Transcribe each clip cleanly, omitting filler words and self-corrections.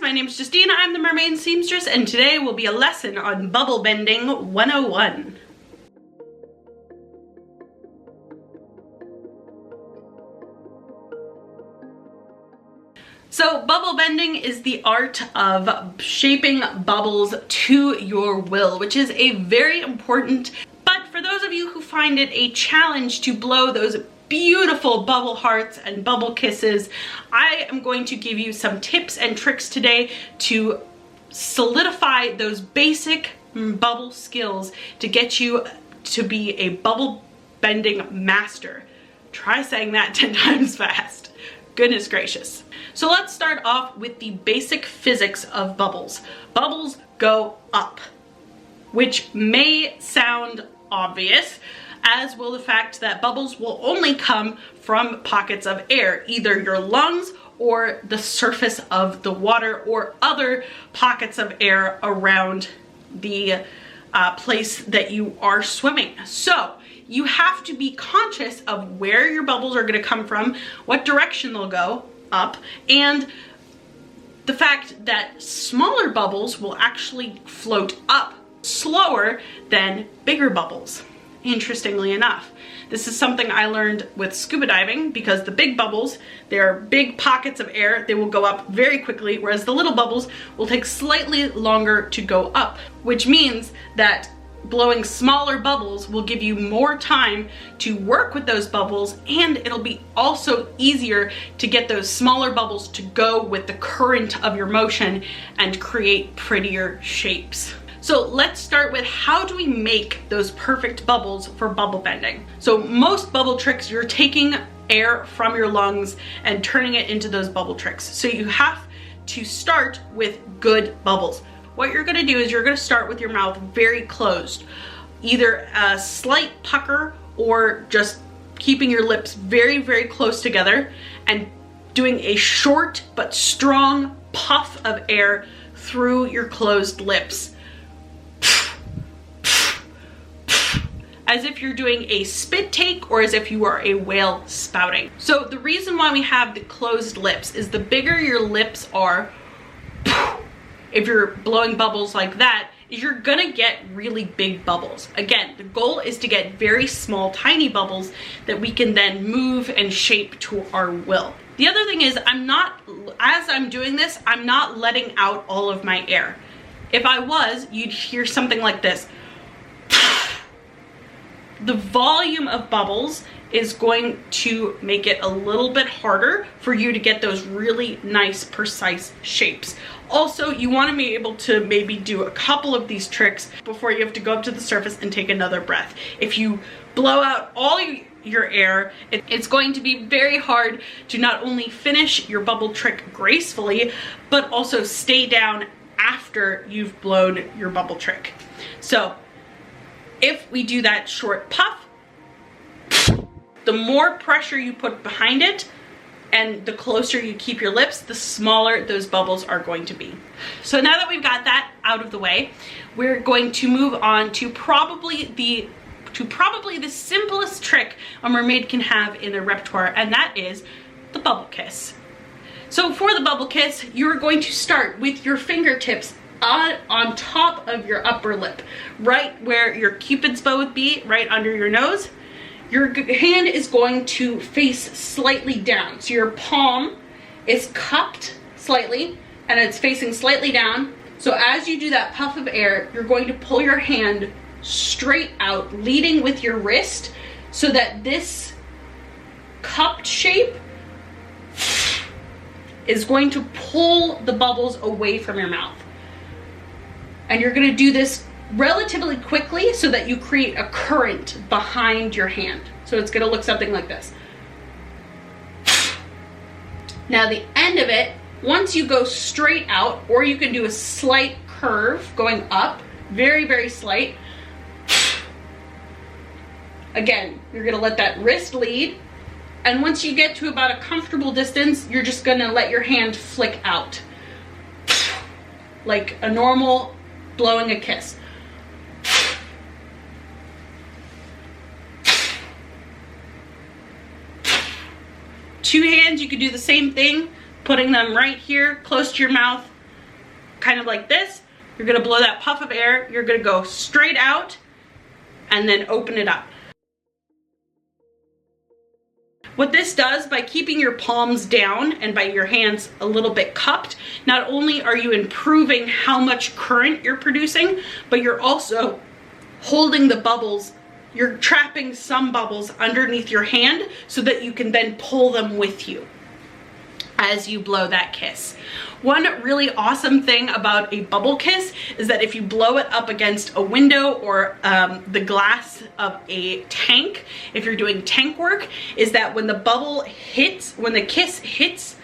my name is Justina, I'm the Mermaid Seamstress, and today will be a lesson on bubble bending 101. So bubble bending is the art of shaping bubbles to your will, which is a very important, but for those of you who find it a challenge to blow those beautiful bubble hearts and bubble kisses, I am going to give you some tips and tricks today to solidify those basic bubble skills to get you to be a bubble bending master. Try saying that 10 times fast. Goodness gracious. So let's start off with the basic physics of bubbles. Bubbles go up, which may sound obvious, as will the fact that bubbles will only come from pockets of air, either your lungs or the surface of the water or other pockets of air around the place that you are swimming. So you have to be conscious of where your bubbles are going to come from, what direction they'll go, up, and the fact that smaller bubbles will actually float up slower than bigger bubbles. Interestingly enough, this is something I learned with scuba diving, because the big bubbles, they're big pockets of air, they will go up very quickly, whereas the little bubbles will take slightly longer to go up, which means that blowing smaller bubbles will give you more time to work with those bubbles, and it'll be also easier to get those smaller bubbles to go with the current of your motion and create prettier shapes. So let's start with, how do we make those perfect bubbles for bubble bending? So most bubble tricks, you're taking air from your lungs and turning it into those bubble tricks. So you have to start with good bubbles. What you're gonna do is you're gonna start with your mouth very closed, either a slight pucker or just keeping your lips very, very close together and doing a short but strong puff of air through your closed lips, as if you're doing a spit take or as if you are a whale spouting. So the reason why we have the closed lips is the bigger your lips are, if you're blowing bubbles like that, is you're gonna get really big bubbles. Again, the goal is to get very small, tiny bubbles that we can then move and shape to our will. The other thing is, as I'm doing this, I'm not letting out all of my air. If I was, you'd hear something like this. The volume of bubbles is going to make it a little bit harder for you to get those really nice, precise shapes. Also, you want to be able to maybe do a couple of these tricks before you have to go up to the surface and take another breath. If you blow out all your air, it's going to be very hard to not only finish your bubble trick gracefully, but also stay down after you've blown your bubble trick. So if we do that short puff, the more pressure you put behind it and the closer you keep your lips, the smaller those bubbles are going to be. So now that we've got that out of the way, we're going to move on to probably the simplest trick a mermaid can have in their repertoire, and that is the bubble kiss. So for the bubble kiss, you're going to start with your fingertips on top of your upper lip, right where your cupid's bow would be, right under your nose. Your hand is going to face slightly down. So your palm is cupped slightly and it's facing slightly down. So as you do that puff of air, you're going to pull your hand straight out, leading with your wrist, so that this cupped shape is going to pull the bubbles away from your mouth. And you're going to do this relatively quickly so that you create a current behind your hand. So it's going to look something like this. Now the end of it, once you go straight out, or you can do a slight curve going up, very, very slight. Again, you're going to let that wrist lead. And once you get to about a comfortable distance, you're just going to let your hand flick out, like a normal blowing a kiss. Two hands, you could do the same thing, putting them right here close to your mouth, kind of like this. You're gonna blow that puff of air, you're gonna go straight out and then open it up. What this does, by keeping your palms down and by your hands a little bit cupped, not only are you improving how much current you're producing, but you're also holding the bubbles. You're trapping some bubbles underneath your hand so that you can then pull them with you as you blow that kiss. One really awesome thing about a bubble kiss is that if you blow it up against a window or the glass of a tank, if you're doing tank work, is that when the bubble hits, when the kiss hits,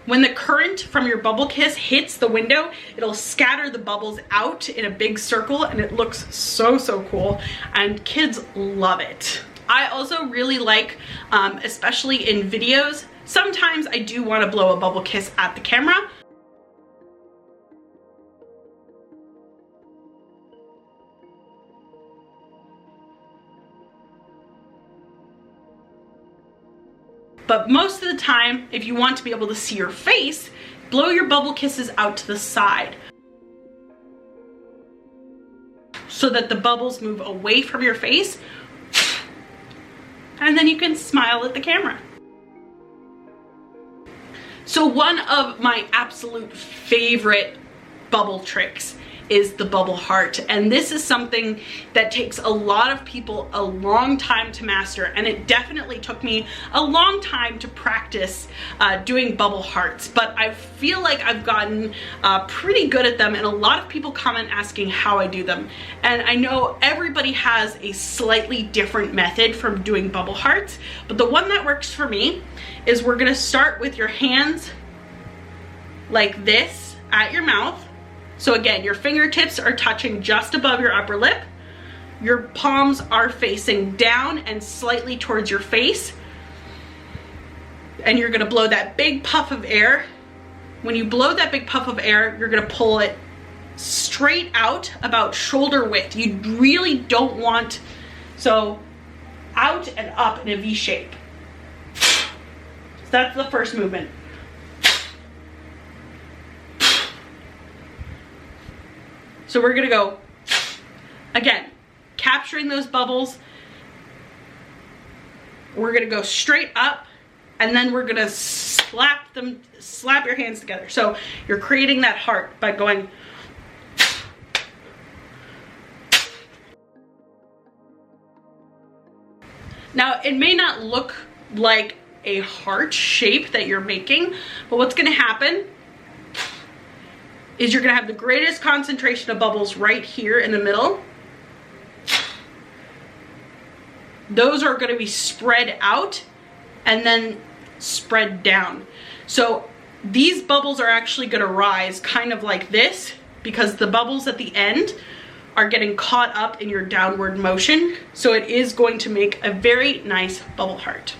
when the current from your bubble kiss hits the window, it'll scatter the bubbles out in a big circle, and it looks so, so cool, and kids love it. I also really like, especially in videos, sometimes I do want to blow a bubble kiss at the camera. But most of the time, if you want to be able to see your face, blow your bubble kisses out to the side so that the bubbles move away from your face, and then you can smile at the camera. So one of my absolute favorite bubble tricks is the bubble heart, and this is something that takes a lot of people a long time to master, and it definitely took me a long time to practice doing bubble hearts, but I feel like I've gotten pretty good at them, and a lot of people comment asking how I do them. And I know everybody has a slightly different method from doing bubble hearts, but the one that works for me is we're gonna start with your hands like this at your mouth. So again, your fingertips are touching just above your upper lip. Your palms are facing down and slightly towards your face. And you're gonna blow that big puff of air. When you blow that big puff of air, you're gonna pull it straight out about shoulder width. You really don't want, so out and up in a V shape. So that's the first movement. So we're gonna go, again, capturing those bubbles. We're gonna go straight up, and then we're gonna slap your hands together. So you're creating that heart by going. Now, it may not look like a heart shape that you're making, but what's gonna happen is you're gonna have the greatest concentration of bubbles right here in the middle. Those are gonna be spread out and then spread down. So these bubbles are actually gonna rise kind of like this, because the bubbles at the end are getting caught up in your downward motion. So it is going to make a very nice bubble heart.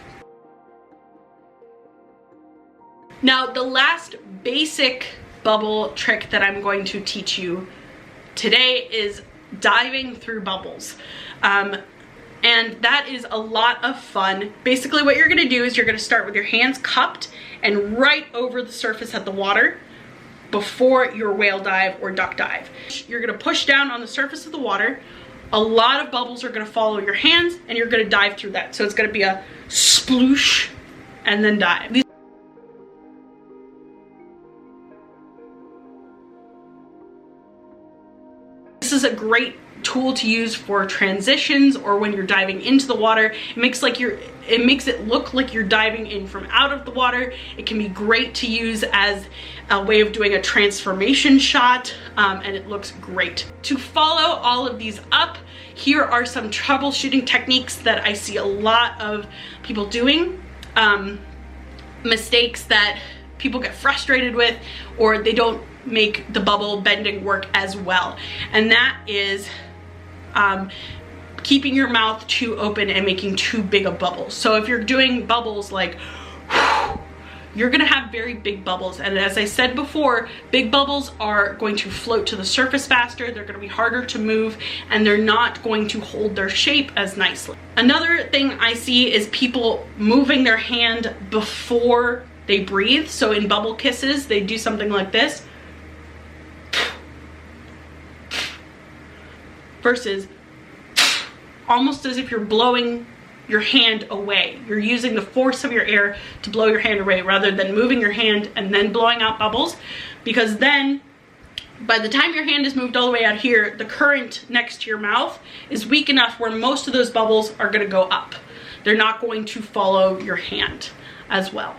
Now, the last basic bubble trick that I'm going to teach you today is diving through bubbles. And that is a lot of fun. Basically what you're gonna do is you're gonna start with your hands cupped and right over the surface of the water before your whale dive or duck dive. You're gonna push down on the surface of the water. A lot of bubbles are gonna follow your hands, and you're gonna dive through that. So it's gonna be a sploosh and then dive. This is a great tool to use for transitions or when you're diving into the water. It makes it look like you're diving in from out of the water. It can be great to use as a way of doing a transformation shot, and it looks great. To follow all of these up, here are some troubleshooting techniques that I see a lot of people doing. Mistakes that people get frustrated with, or they don't make the bubble bending work as well. And that is keeping your mouth too open and making too big of bubbles. So if you're doing bubbles like, you're gonna have very big bubbles. And as I said before, big bubbles are going to float to the surface faster, they're gonna be harder to move, and they're not going to hold their shape as nicely. Another thing I see is people moving their hand before they breathe. So in bubble kisses, they do something like this. versus almost as if you're blowing your hand away. You're using the force of your air to blow your hand away rather than moving your hand and then blowing out bubbles, because then by the time your hand is moved all the way out here, the current next to your mouth is weak enough where most of those bubbles are going to go up. They're not going to follow your hand as well.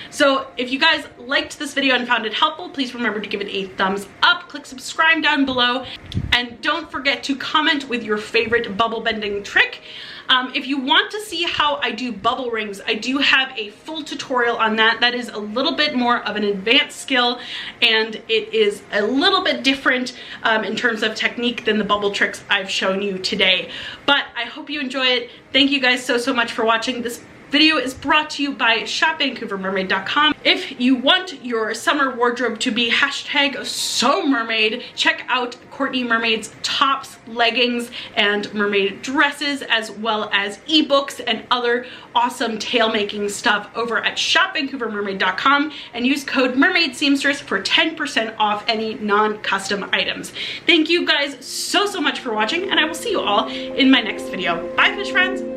So if you guys liked this video and found it helpful, please remember to give it a thumbs up, click subscribe down below, and don't forget to comment with your favorite bubble bending trick. If you want to see how I do bubble rings, I do have a full tutorial on that. That is a little bit more of an advanced skill, and it is a little bit different in terms of technique than the bubble tricks I've shown you today. But I hope you enjoy it. Thank you guys so much for watching. This video is brought to you by shopvancouvermermaid.com. If you want your summer wardrobe to be #SoMermaid, check out Courtney Mermaid's tops, leggings, and mermaid dresses, as well as ebooks and other awesome tail making stuff over at shopvancouvermermaid.com, and use code MERMAIDSEAMSTRESS for 10% off any non-custom items. Thank you guys so much for watching, and I will see you all in my next video. Bye, fish friends!